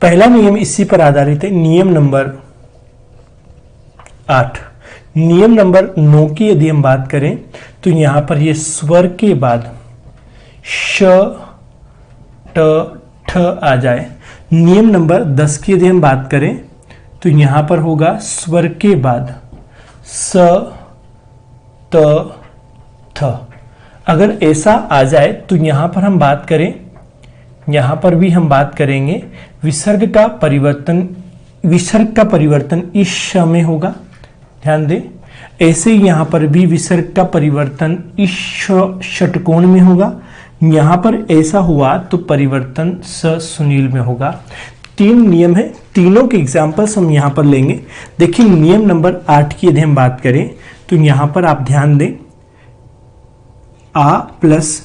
पहला नियम इसी पर आधारित है, नियम नंबर 8। नियम नंबर 9 की यदि हम बात करें तो यहां पर ये स्वर के बाद श ट ठ आ जाए। नियम नंबर 10 की यदि हम बात करें तो यहां पर होगा स्वर के बाद स त थ। अगर ऐसा आ जाए तो यहां पर हम बात करें, यहां पर भी हम बात करेंगे विसर्ग का परिवर्तन इस श में होगा। ध्यान दें, ऐसे ही यहां पर भी विसर्ग का परिवर्तन इस षटकोण में होगा। यहां पर ऐसा हुआ तो परिवर्तन स सुनील में होगा। 3 नियम है, तीनों के एग्जाम्पल्स हम यहां पर लेंगे। देखिए नियम नंबर 8 की यदि हम बात करें तो यहां पर आप ध्यान दें, आ प्लस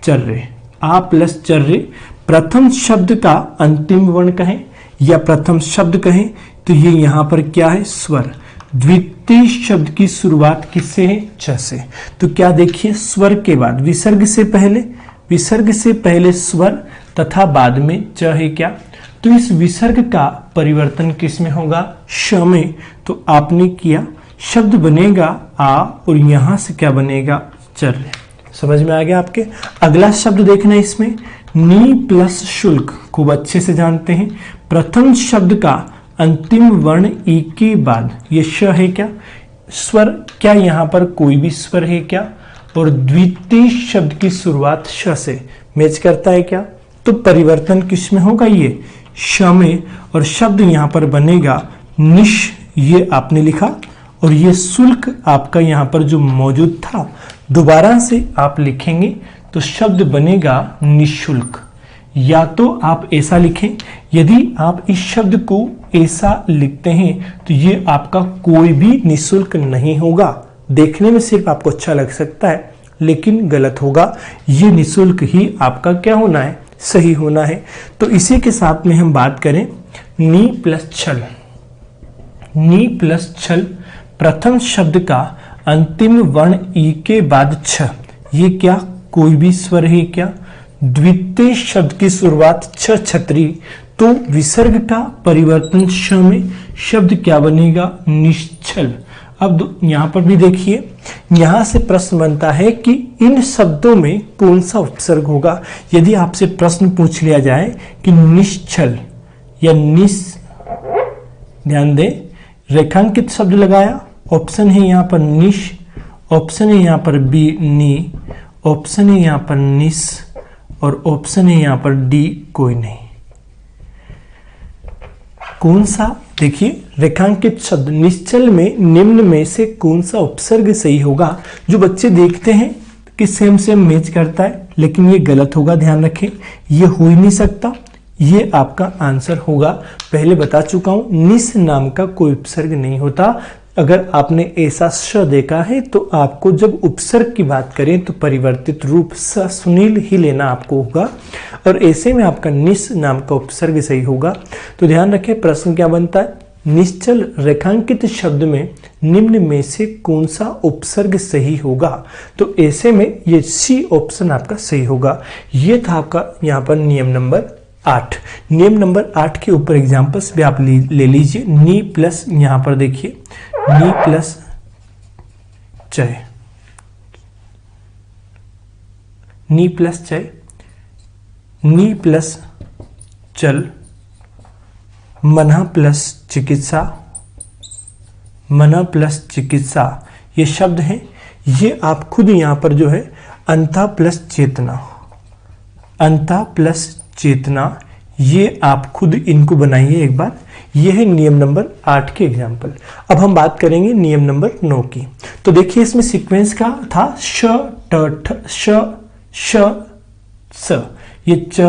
चर्रे, आ प्लस चर्रे। प्रथम शब्द का अंतिम वर्ण कहें या प्रथम शब्द कहें तो ये यहां पर क्या है? स्वर। द्वितीय शब्द की शुरुआत किससे है? च से। तो क्या देखिए स्वर के बाद विसर्ग से पहले स्वर, तथा बाद में च है क्या, तो इस विसर्ग का परिवर्तन किस में होगा, श में। तो आपने किया, शब्द बनेगा आ और यहां से क्या बनेगा, चर। समझ में आ गया आपके। अगला शब्द देखना इसमें, नी प्लस शुल्क। खूब अच्छे से जानते हैं, प्रथम शब्द का अंतिम वर्ण ई के बाद ये श है क्या, स्वर, क्या यहाँ पर कोई भी स्वर है क्या, और द्वितीय शब्द की शुरुआत श से मैच करता है क्या, तो परिवर्तन किस में होगा, ये श में। और शब्द यहाँ पर बनेगा निश, ये आपने लिखा, और ये शुल्क आपका यहाँ पर जो मौजूद था दोबारा से आप लिखेंगे तो शब्द बनेगा निशुल्क। या तो आप ऐसा लिखें, यदि आप इस शब्द को ऐसा लिखते हैं तो ये आपका कोई भी निशुल्क नहीं होगा, देखने में सिर्फ आपको अच्छा लग सकता है लेकिन गलत होगा। ये निशुल्क ही आपका क्या होना है, सही होना है। तो इसी के साथ में हम बात करें नी प्लस छल। नी प्लस छल, प्रथम शब्द का अंतिम वर्ण ई के बाद छ, ये क्या कोई भी स्वर है क्या, द्वितीय शब्द की शुरुआत छ छतरी, तो विसर्ग का परिवर्तन श में, शब्द क्या बनेगा, निश्चल। अब यहां पर भी देखिए, यहां से प्रश्न बनता है कि इन शब्दों में कौन सा उपसर्ग होगा। यदि आपसे प्रश्न पूछ लिया जाए कि निश्चल या ध्यान दें, रेखांकित शब्द लगाया, ऑप्शन है यहाँ पर निश, ऑप्शन है यहाँ पर बी नी, ऑप्शन है यहाँ पर निस, और ऑप्शन है यहाँ पर डी कोई नहीं। कौन सा, देखिए रेखांकित शब्द निश्चल में निम्न में से कौन सा उपसर्ग सही होगा। जो बच्चे देखते हैं कि सेम सेम मैच करता है, लेकिन ये गलत होगा, ध्यान रखें, ये हो ही नहीं सकता। ये आपका आंसर होगा, पहले बता चुका हूं, निस नाम का कोई उपसर्ग नहीं होता। अगर आपने ऐसा श देखा है तो आपको जब उपसर्ग की बात करें तो परिवर्तित रूप स सुनील ही लेना आपको होगा, और ऐसे में आपका निस नाम का उपसर्ग सही होगा। तो ध्यान रखें, प्रश्न क्या बनता है, निश्चल रेखांकित शब्द में निम्न में से कौन सा उपसर्ग सही होगा। तो ऐसे में ये सी ऑप्शन आपका सही होगा। ये था आपका यहाँ पर नियम नंबर 8। नियम नंबर 8 के ऊपर एग्जांपल्स भी आप ले लीजिए। नी प्लस, यहाँ पर देखिए, नी प्लस चय, नी प्लस चय, नी प्लस चल, मना प्लस चिकित्सा, मना प्लस चिकित्सा, ये शब्द हैं। ये आप खुद यहाँ पर जो है अंता प्लस चेतना, अंता प्लस चेतना, ये आप खुद इनको बनाइए एक बार। ये है नियम नंबर 8 के एग्जाम्पल। अब हम बात करेंगे नियम नंबर 9 की। तो देखिए इसमें सीक्वेंस का था श ट ठ श श स, ये च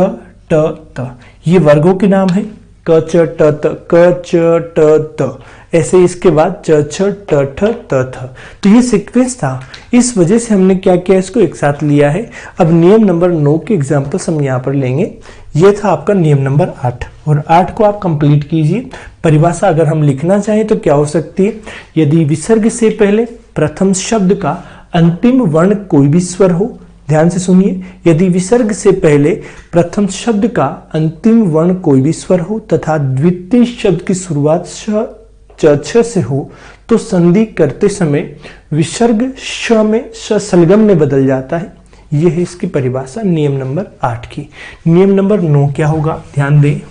ट त, ये वर्गों के नाम है, क च ट त, क च ट त, ऐसे इसके बाद च छ ट ठ त थ। तो ये सीक्वेंस था, इस वजह से हमने क्या किया, इसको एक साथ लिया है। अब नियम नंबर 9 के एग्जाम्पल्स हम यहाँ पर लेंगे। ये था आपका नियम नंबर 8, और 8 को आप कंप्लीट कीजिए। परिभाषा अगर हम लिखना चाहें तो क्या हो सकती है, यदि विसर्ग से पहले प्रथम शब्द का अंतिम वर्ण कोई भी स्वर हो, ध्यान से सुनिए, यदि विसर्ग से पहले प्रथम शब्द का अंतिम वर्ण कोई भी स्वर हो तथा द्वितीय शब्द की शुरुआत छ से हो, तो संधि करते समय विसर्ग श में श सलगम में बदल जाता है। यह है इसकी परिभाषा नियम नंबर 8 की। नियम नंबर 9 क्या होगा, ध्यान दें।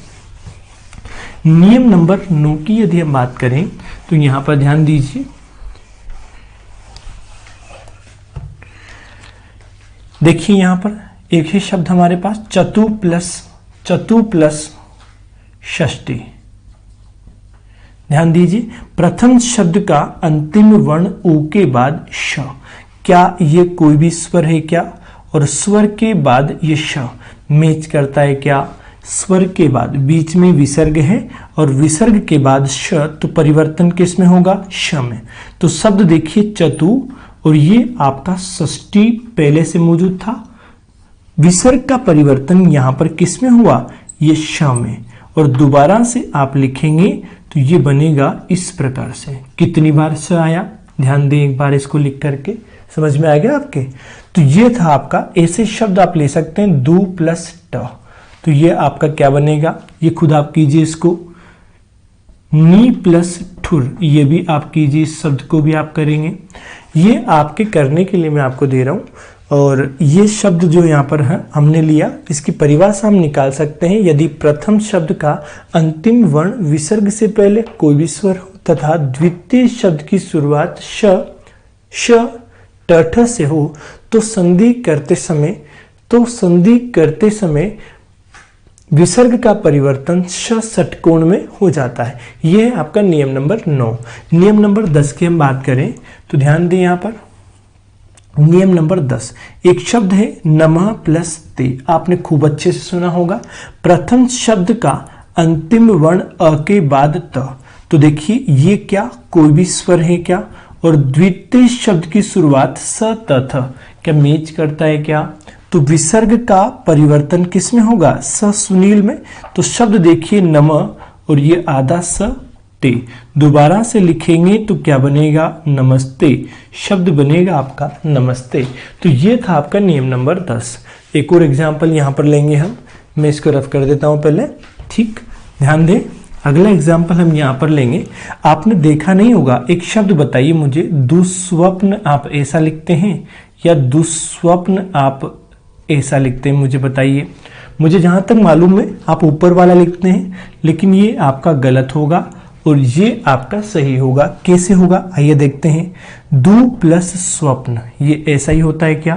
नियम नंबर 9 की यदि हम बात करें तो यहां पर ध्यान दीजिए, देखिए यहां पर एक ही शब्द हमारे पास, चतु प्लस षष्ठी। ध्यान दीजिए, प्रथम शब्द का अंतिम वर्ण उ के बाद श, क्या ये कोई भी स्वर है क्या, और स्वर के बाद ये श मैच करता है क्या, स्वर के बाद बीच में विसर्ग है और विसर्ग के बाद श, तो परिवर्तन किस में होगा, श में। तो शब्द देखिए चतु, और ये आपका षष्ठी पहले से मौजूद था, विसर्ग का परिवर्तन यहां पर किस में हुआ, ये श में, और दोबारा से आप लिखेंगे तो ये बनेगा इस प्रकार से। कितनी बार श आया, ध्यान दें एक बार इसको लिख करके, समझ में आ गया आपके। तो ये था आपका, ऐसे शब्द आप ले सकते हैं दु प्लस ट, तो ये आपका क्या बनेगा, ये खुद आप कीजिए इसको, नी प्लस ठुर, ये भी आप कीजिए, इस शब्द को भी आप करेंगे। ये आपके करने के लिए मैं आपको दे रहा हूं। और ये शब्द जो यहाँ पर है हमने लिया, इसकी परिभाषा हम निकाल सकते हैं। यदि प्रथम शब्द का अंतिम वर्ण विसर्ग से पहले कोई भी स्वर हो तथा द्वितीय शब्द की शुरुआत श श ट से हो तो संधि करते समय विसर्ग का परिवर्तन श षटकोण में हो जाता है। यह है आपका नियम नंबर 9। नियम नंबर 10 की हम बात करें तो ध्यान दें यहाँ पर नियम नंबर 10, एक शब्द है नमः प्लस ते, आपने खूब अच्छे से सुना होगा। प्रथम शब्द का अंतिम वर्ण अ के बाद त, तो देखिए ये क्या कोई भी स्वर है क्या, और द्वितीय शब्द की शुरुआत स त थ, क्या मैच करता है क्या, तो विसर्ग का परिवर्तन किस में होगा, स सुनील में। तो शब्द देखिए नमः और ये आधा स ते, दोबारा से लिखेंगे तो क्या बनेगा, नमस्ते, शब्द बनेगा आपका नमस्ते। तो ये था आपका नियम नंबर 10। एक और एग्जाम्पल यहाँ पर लेंगे हम, मैं इसको रफ कर देता हूँ पहले, ठीक, ध्यान दें। अगला एग्जाम्पल हम यहाँ पर लेंगे, आपने देखा नहीं होगा, एक शब्द बताइए मुझे, दुस्वप्न आप ऐसा लिखते हैं या दुस्वप्न आप ऐसा लिखते हैं, मुझे बताइए। मुझे जहां तक मालूम है आप ऊपर वाला लिखते हैं, लेकिन ये आपका गलत होगा और ये आपका सही होगा। कैसे होगा आइए देखते हैं। दु प्लस स्वप्न, ये ऐसा ही होता है क्या,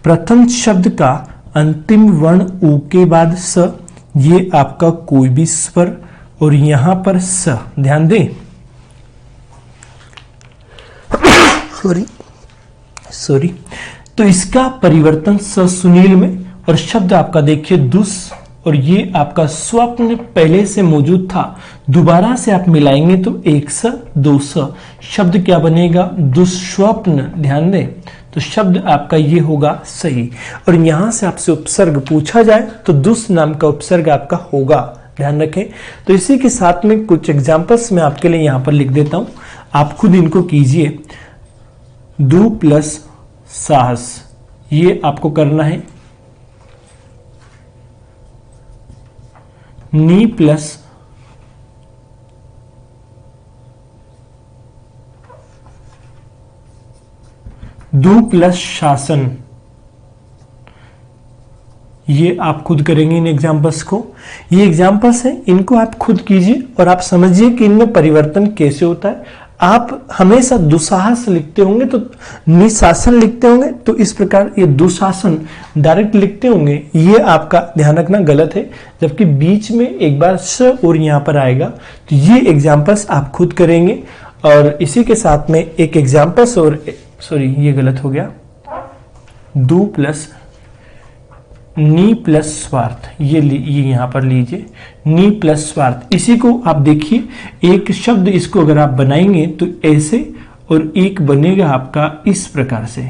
प्रथम शब्द का अंतिम वर्ण उ के बाद स, ये आपका कोई भी स्वर और यहां पर स, ध्यान दें, सॉरी, तो इसका परिवर्तन स सुनील में, और शब्द आपका देखिए दुस, और ये आपका स्वप्न पहले से मौजूद था, दोबारा से आप मिलाएंगे तो एक स दो स, शब्द क्या बनेगा, दुस्वप्न, ध्यान दें। तो शब्द आपका ये होगा सही। और यहां से आपसे उपसर्ग पूछा जाए तो दुस नाम का उपसर्ग आपका होगा, ध्यान रखें। तो इसी के साथ में कुछ एग्जाम्पल्स मैं आपके लिए यहां पर लिख देता हूं, आप खुद इनको कीजिए। दु प्लस साहस, ये आपको करना है। नी प्लस दु प्लस शासन, ये आप खुद करेंगे इन एग्जाम्पल्स को। ये एग्जाम्पल्स हैं, इनको आप खुद कीजिए और आप समझिए कि इनमें परिवर्तन कैसे होता है। आप हमेशा दुस्साहस लिखते होंगे तो निशासन लिखते होंगे, तो इस प्रकार ये दुशासन डायरेक्ट लिखते होंगे, ये आपका ध्यान रखना गलत है। जबकि बीच में एक बार स और यहाँ पर आएगा, तो ये एग्जाम्पल्स आप खुद करेंगे। और इसी के साथ में एक एग्जाम्पल्स और, सॉरी ये गलत हो गया, दु प्लस नी प्लस स्वार्थ, ये यहाँ पर लीजिए, नी प्लस स्वार्थ। इसी को आप देखिए, एक शब्द इसको अगर आप बनाएंगे तो ऐसे, और एक बनेगा आपका इस प्रकार से,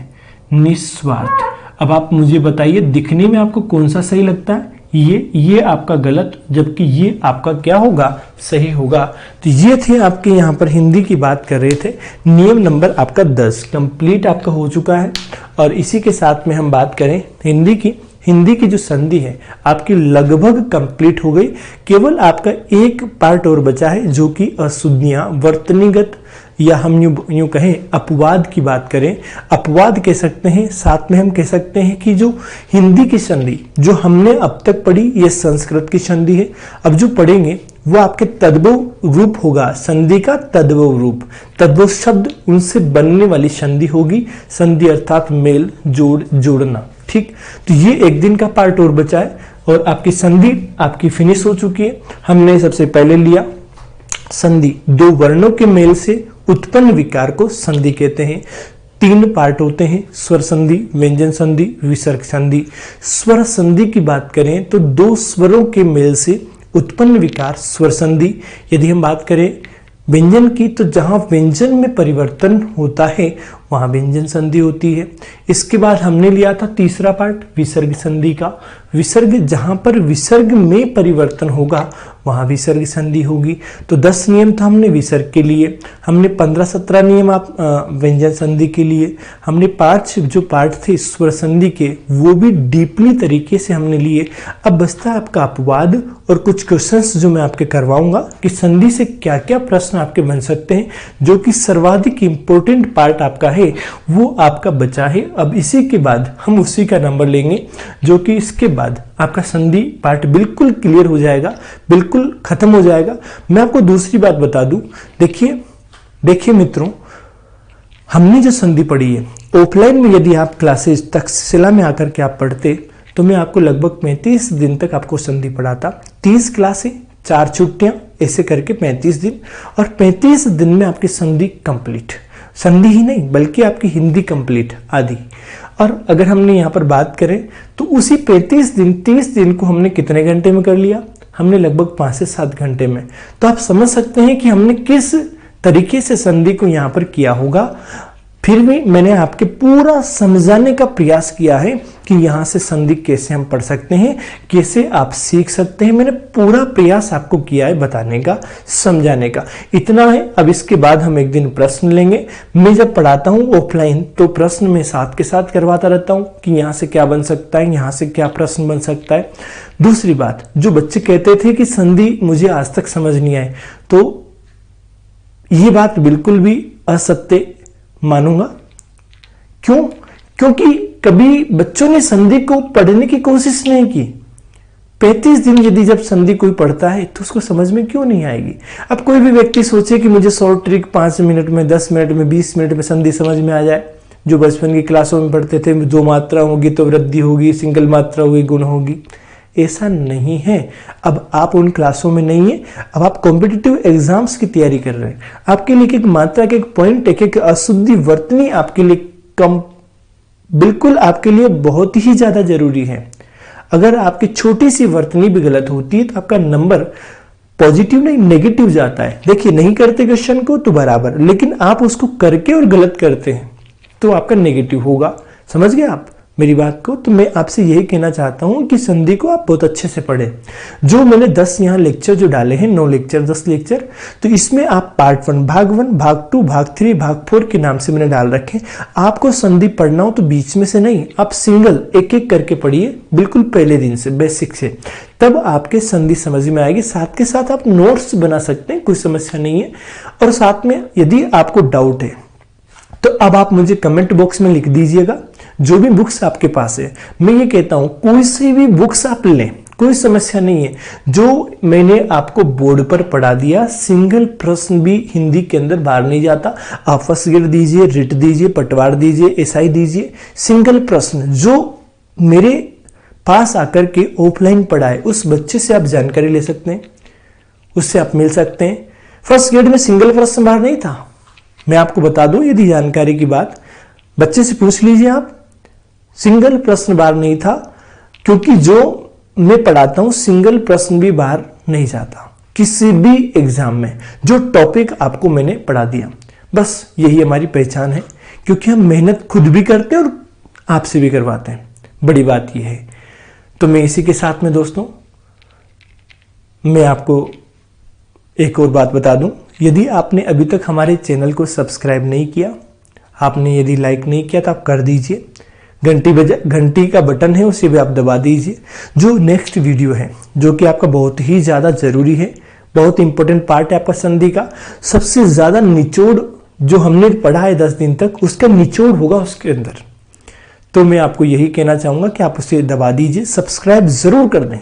निस्वार्थ। अब आप मुझे बताइए दिखने में आपको कौन सा सही लगता है, ये आपका गलत, जबकि ये आपका क्या होगा, सही होगा। तो ये थे आपके यहाँ पर हिंदी की बात कर रहे थे। नियम नंबर आपका 10 कंप्लीट आपका हो चुका है। और इसी के साथ में हम बात करें हिंदी की जो संधि है आपकी लगभग कंप्लीट हो गई। केवल आपका एक पार्ट और बचा है, जो कि अशुद्धियां, वर्तनीगत, या हम यूं कहें अपवाद की बात करें, अपवाद कह सकते हैं। साथ में हम कह सकते हैं कि जो हिंदी की संधि जो हमने अब तक पढ़ी, ये संस्कृत की संधि है। अब जो पढ़ेंगे वो आपके तद्भव रूप होगा, संधि का तद्भव रूप। तद्भव शब्द उनसे बनने वाली संधि होगी। संधि अर्थात मेल, जोड़, जोड़ना, ठीक। तो ये एक दिन का पार्ट और बचा है और आपकी संधि आपकी फिनिश हो चुकी है। हमने सबसे पहले लिया संधि, दो वर्णों के मेल से उत्पन्न विकार को संधि कहते हैं। 3 पार्ट होते हैं, स्वर संधि, व्यंजन संधि, विसर्ग संधि। स्वर संधि की बात करें तो 2 स्वरों के मेल से उत्पन्न विकार स्वर संधि। यदि हम बात करें व्यंजन की, तो जहां व्यंजन में परिवर्तन होता है वहां व्यंजन संधि होती है। इसके बाद हमने लिया था तीसरा पार्ट विसर्ग संधि का। विसर्ग, जहां पर विसर्ग में परिवर्तन होगा वहां विसर्ग संधि होगी। तो 10 नियम तो हमने विसर्ग के लिए, हमने 15-17 नियम आप व्यंजन संधि के लिए, हमने 5 जो पार्ट थे स्वर संधि के वो भी डीपली तरीके से हमने लिए। अब बचता है आपका अपवाद और कुछ क्वेश्चंस जो मैं आपके करवाऊंगा कि संधि से क्या क्या प्रश्न आपके बन सकते हैं, जो कि सर्वाधिक इंपॉर्टेंट पार्ट आपका है वो आपका बचा है। अब इसी के बाद हम उसी का नंबर लेंगे, जो कि इसके बाद आपका संधि पार्ट बिल्कुल क्लियर हो जाएगा, बिल्कुल खत्म हो जाएगा। मैं आपको दूसरी बात बता दूं, देखिए मित्रों, हमने जो संधि पढ़ी है ऑफलाइन में, यदि आप क्लासेस तक्षशिला में आकर के आप पढ़ते तो मैं आपको लगभग 35 दिन तक आपको संधि पढ़ाता। 30 क्लासें, 4 छुट्टियां, ऐसे करके 35 दिन, और 35 दिन में आपकी संधि कंप्लीट। संधि ही नहीं बल्कि आपकी हिंदी कंप्लीट आदि। और अगर हमने यहाँ पर बात करें तो उसी 30 दिन को हमने कितने घंटे में कर लिया? हमने लगभग 5 से 7 घंटे में। तो आप समझ सकते हैं कि हमने किस तरीके से संधि को यहाँ पर किया होगा। फिर भी मैंने आपके पूरा समझाने का प्रयास किया है कि यहाँ से संधि कैसे हम पढ़ सकते हैं, कैसे आप सीख सकते हैं। मैंने पूरा प्रयास आपको किया है बताने का, समझाने का। इतना है। अब इसके बाद हम एक दिन प्रश्न लेंगे। मैं जब पढ़ाता हूँ ऑफलाइन तो प्रश्न में साथ के साथ करवाता रहता हूँ कि यहाँ से क्या बन सकता है, यहाँ से क्या प्रश्न बन सकता है। दूसरी बात, जो बच्चे कहते थे कि संधि मुझे आज तक समझ नहीं आए, तो ये बात बिल्कुल भी असत्य मानूंगा। क्यों? क्योंकि कभी बच्चों ने संधि को पढ़ने की कोशिश नहीं की। 35 दिन यदि जब संधि कोई पढ़ता है तो उसको समझ में क्यों नहीं आएगी? अब कोई भी व्यक्ति सोचे कि मुझे शॉर्ट ट्रिक 5 मिनट में, 10 मिनट में, 20 मिनट में संधि समझ में आ जाए। जो बचपन की क्लासों में पढ़ते थे, 2 मात्रा होगी तो वृद्धि होगी, सिंगल मात्रा होगी गुण होगी, ऐसा नहीं है। अब आप उन क्लासों में नहीं है, अब आप कॉम्पिटिटिव एग्जाम्स की तैयारी कर रहे हैं। आपके लिए एक मात्रा के, एक पॉइंट, एक अशुद्धि वर्तनी आपके लिए बिल्कुल आपके लिए बहुत ही ज्यादा जरूरी है। अगर आपकी छोटी सी वर्तनी भी गलत होती है तो आपका नंबर पॉजिटिव नहीं नेगेटिव जाता है। देखिए, नहीं करते क्वेश्चन को तो बराबर, लेकिन आप उसको करके और गलत करते हैं तो आपका नेगेटिव होगा। समझ गए आप मेरी बात को? तो मैं आपसे यही कहना चाहता हूं कि संधि को आप बहुत अच्छे से पढ़ें। जो मैंने 10 यहाँ लेक्चर जो डाले हैं, 9 लेक्चर, 10 लेक्चर, तो इसमें आप पार्ट 1, भाग 1, भाग 2, भाग 3, भाग 4 के नाम से मैंने डाल रखे। आपको संधि पढ़ना हो तो बीच में से नहीं, आप सिंगल एक एक करके पढ़िए, बिल्कुल पहले दिन से, बेसिक से, तब आपके संधि समझ में आएगी। साथ के साथ आप नोट्स बना सकते हैं, कोई समस्या नहीं है। और साथ में यदि आपको डाउट है तो अब आप मुझे कमेंट बॉक्स में लिख दीजिएगा, जो भी बुक्स आपके पास है। मैं ये कहता हूं कोई सी भी बुक्स आप लें, कोई समस्या नहीं है। जो मैंने आपको बोर्ड पर पढ़ा दिया, सिंगल प्रश्न भी हिंदी के अंदर बाहर नहीं जाता। आप फर्स्ट ग्रेड दीजिए, रिट दीजिए, पटवार दीजिए, एसआई दीजिए, सिंगल प्रश्न जो मेरे पास आकर के ऑफलाइन पढ़ा है उस बच्चे से आप जानकारी ले सकते हैं, उससे आप मिल सकते हैं। फर्स्ट ग्रेड में सिंगल प्रश्न बाहर नहीं था, मैं आपको बता दूं, यदि जानकारी की बात, बच्चे से पूछ लीजिए आप, सिंगल प्रश्न बाहर नहीं था। क्योंकि जो मैं पढ़ाता हूं सिंगल प्रश्न भी बाहर नहीं जाता किसी भी एग्जाम में। जो टॉपिक आपको मैंने पढ़ा दिया, बस यही हमारी पहचान है, क्योंकि हम मेहनत खुद भी करते हैं और आपसे भी करवाते हैं। बड़ी बात यह है। तो मैं इसी के साथ में दोस्तों, मैं आपको एक और बात बता दूं, यदि आपने अभी तक हमारे चैनल को सब्सक्राइब नहीं किया, आपने यदि लाइक नहीं किया तो आप कर दीजिए। घंटी का बटन है उसे भी आप दबा दीजिए। जो नेक्स्ट वीडियो है, जो कि आपका बहुत ही ज्यादा जरूरी है, बहुत इंपॉर्टेंट पार्ट है आपका संधि का, सबसे ज्यादा निचोड़ जो हमने पढ़ा है 10 दिन तक, उसका निचोड़ होगा उसके अंदर। तो मैं आपको यही कहना चाहूंगा कि आप उसे दबा दीजिए, सब्सक्राइब जरूर कर दें।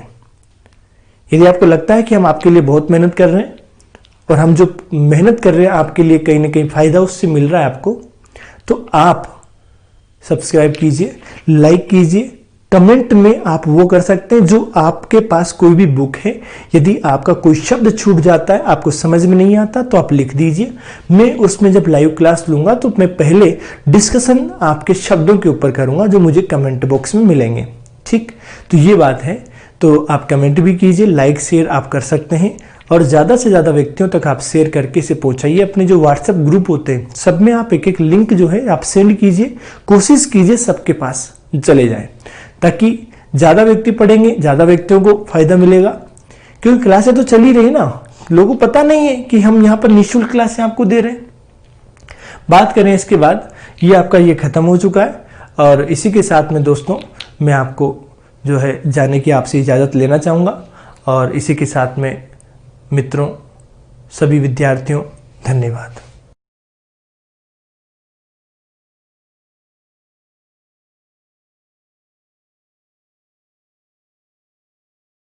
यदि आपको लगता है कि हम आपके लिए बहुत मेहनत कर रहे हैं और हम जो मेहनत कर रहे हैं आपके लिए कहीं ना कहीं फायदा उससे मिल रहा है आपको, तो आप सब्सक्राइब कीजिए, लाइक कीजिए। कमेंट में आप वो कर सकते हैं जो आपके पास कोई भी बुक है, यदि आपका कोई शब्द छूट जाता है, आपको समझ में नहीं आता, तो आप लिख दीजिए। मैं उसमें जब लाइव क्लास लूंगा तो मैं पहले डिस्कशन आपके शब्दों के ऊपर करूंगा जो मुझे कमेंट बॉक्स में मिलेंगे। ठीक, तो ये बात है। तो आप कमेंट भी कीजिए, लाइक शेयर आप कर सकते हैं, और ज़्यादा से ज़्यादा व्यक्तियों तक आप शेयर करके इसे पहुंचाइए। अपने जो व्हाट्सएप ग्रुप होते हैं सब में आप एक एक लिंक जो है आप सेंड कीजिए, कोशिश कीजिए सबके पास चले जाए, ताकि ज़्यादा व्यक्ति पढ़ेंगे, ज़्यादा व्यक्तियों को फायदा मिलेगा। क्योंकि क्लासें तो चल ही रही ना, लोगों को पता नहीं है कि हम यहाँ पर निःशुल्क क्लासें आपको दे रहे हैं। बात करें इसके बाद, ये आपका ये खत्म हो चुका है, और इसी के साथ में दोस्तों मैं आपको जो है जाने की आपसे इजाज़त लेना चाहूँगा। और इसी के साथ में मित्रों, सभी विद्यार्थियों, धन्यवाद।